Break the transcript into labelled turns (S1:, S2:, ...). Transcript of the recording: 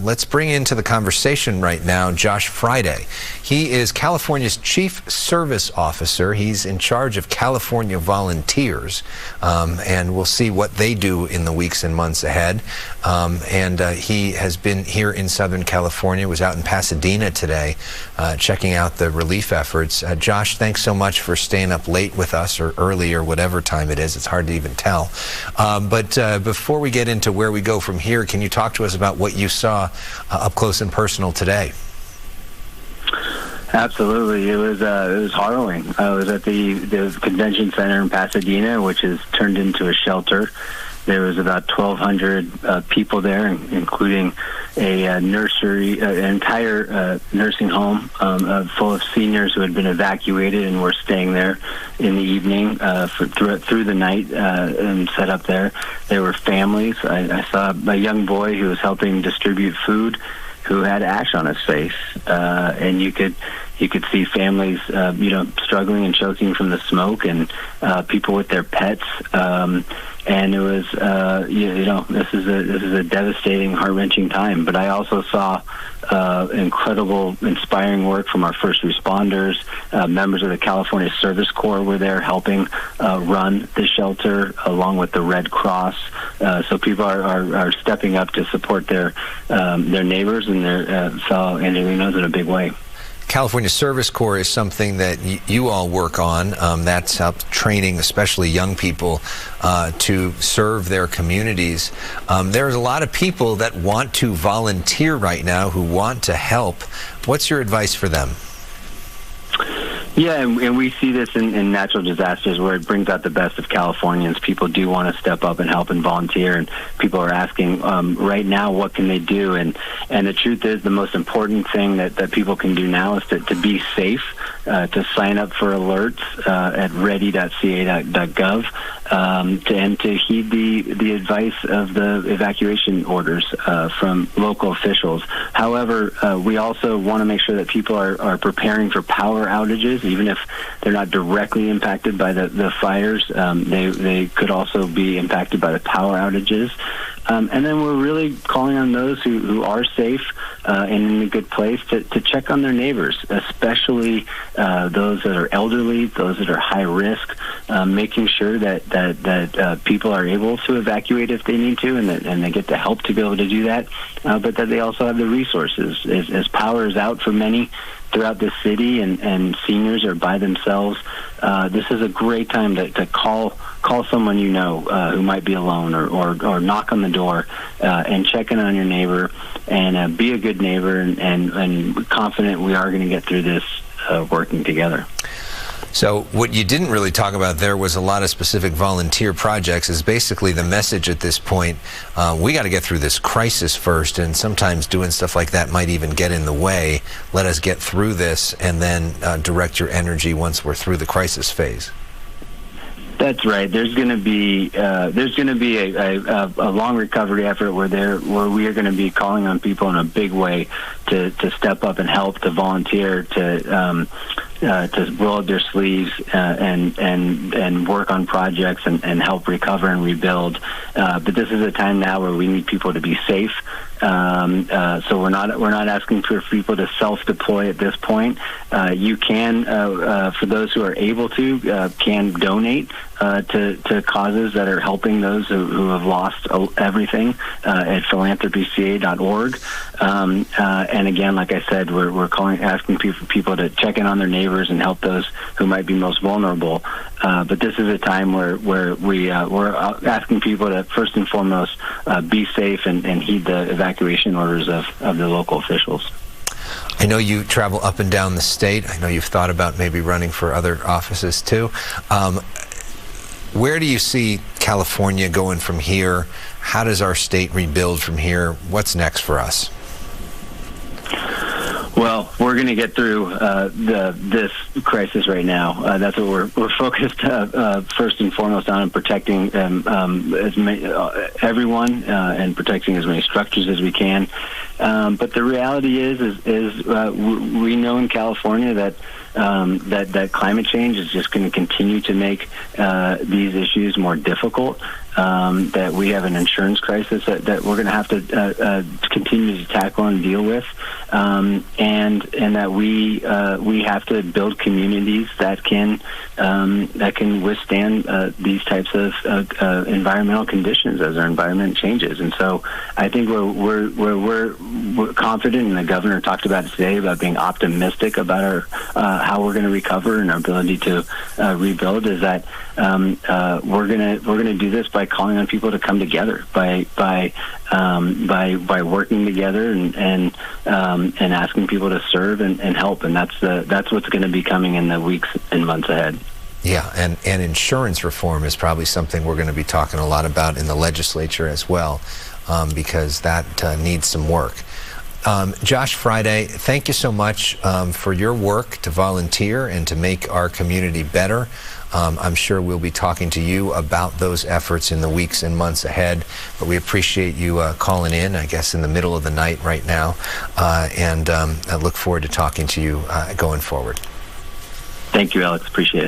S1: let's bring into the conversation right now Josh Fryday. He is California's Chief Service Officer. He's in charge of California volunteers, and we'll see what they do in the weeks and months ahead. He has been here in Southern California, was out in Pasadena today, checking out the relief efforts. Josh, thanks so much for staying up late with us, or early, or whatever time it is. It's hard to even tell. But before we get into where we go from here, can you talk to us about what you saw up close and personal today?
S2: Absolutely. It was harrowing. I was at the convention center in Pasadena, which has turned into a shelter. There was about 1,200 people there, including a nursery, an entire nursing home full of seniors who had been evacuated and were staying there in the evening through the night and set up there. There were families. I saw a young boy who was helping distribute food who had ash on his face, and you could see families, struggling and choking from the smoke, and people with their pets. And it was, this is a devastating, heart-wrenching time. But I also saw incredible, inspiring work from our first responders. Members of the California Service Corps were there helping run the shelter, along with the Red Cross. So people are stepping up to support their neighbors and their fellow Angelinos in a big way.
S1: California Service Corps is something that you all work on. That's helped training, especially young people, to serve their communities. There's a lot of people that want to volunteer right now, who want to help. What's your advice for them?
S2: Yeah, and we see this in natural disasters where it brings out the best of Californians. People do want to step up and help and volunteer, and people are asking right now, what can they do? And the truth is, the most important thing that people can do now is to be safe, to sign up for alerts at ready.ca.gov, and to heed the advice of the evacuation orders from local officials. However, we also want to make sure that people are preparing for power outages. Even if they're not directly impacted by the fires, they could also be impacted by the power outages. And then we're really calling on those who are safe and in a good place to check on their neighbors, especially those that are elderly, those that are high risk, making sure that people are able to evacuate if they need to, and they get the help to be able to do that, but that they also have the resources. As power is out for many throughout the city, and seniors are by themselves, this is a great time to call someone who might be alone, or knock on the door and check in on your neighbor, and be a good neighbor, and confident we are going to get through this working together.
S1: So what you didn't really talk about there was a lot of specific volunteer projects. Is basically the message at this point. We got to get through this crisis first, and sometimes doing stuff like that might even get in the way. Let us get through this, and then direct your energy once we're through the crisis phase.
S2: That's right. There's going to be a long recovery effort where we are going to be calling on people in a big way to step up and help, to volunteer, to roll up their sleeves and work on projects and help recover and rebuild. But this is a time now where we need people to be safe. So we're not asking for people to self-deploy at this point. You can, for those who are able to, can donate to causes that are helping those who have lost everything at philanthropyca.org. And again, like I said, we're asking people to check in on their neighbors and help those who might be most vulnerable. But this is a time where we're asking people to first and foremost be safe and heed the evacuation orders of the local officials.
S1: I know you travel up and down the state. I know you've thought about maybe running for other offices too. Where do you see California going from here? How does our state rebuild from here? What's next for us?
S2: Well, we're going to get through this crisis right now. That's what we're focused first and foremost on, protecting everyone and protecting as many structures as we can. But the reality is we know in California that that climate change is just going to continue to make these issues more difficult. That we have an insurance crisis that we're going to have to continue to tackle and deal with, and that we have to build communities that can withstand these types of environmental conditions as our environment changes. And so I think we're confident, and the governor talked about it today, about being optimistic about our how we're going to recover and our ability to rebuild. Is that we're gonna do this by calling on people to come together, by working together and asking people to serve and help, and that's what's going to be coming in the weeks and months ahead.
S1: Yeah, and insurance reform is probably something we're going to be talking a lot about in the legislature as well, because that needs some work. Josh Fryday, thank you so much for your work to volunteer and to make our community better. I'm sure we'll be talking to you about those efforts in the weeks and months ahead, but we appreciate you calling in, I guess, in the middle of the night right now, and I look forward to talking to you going forward.
S2: Thank you, Alex. Appreciate it.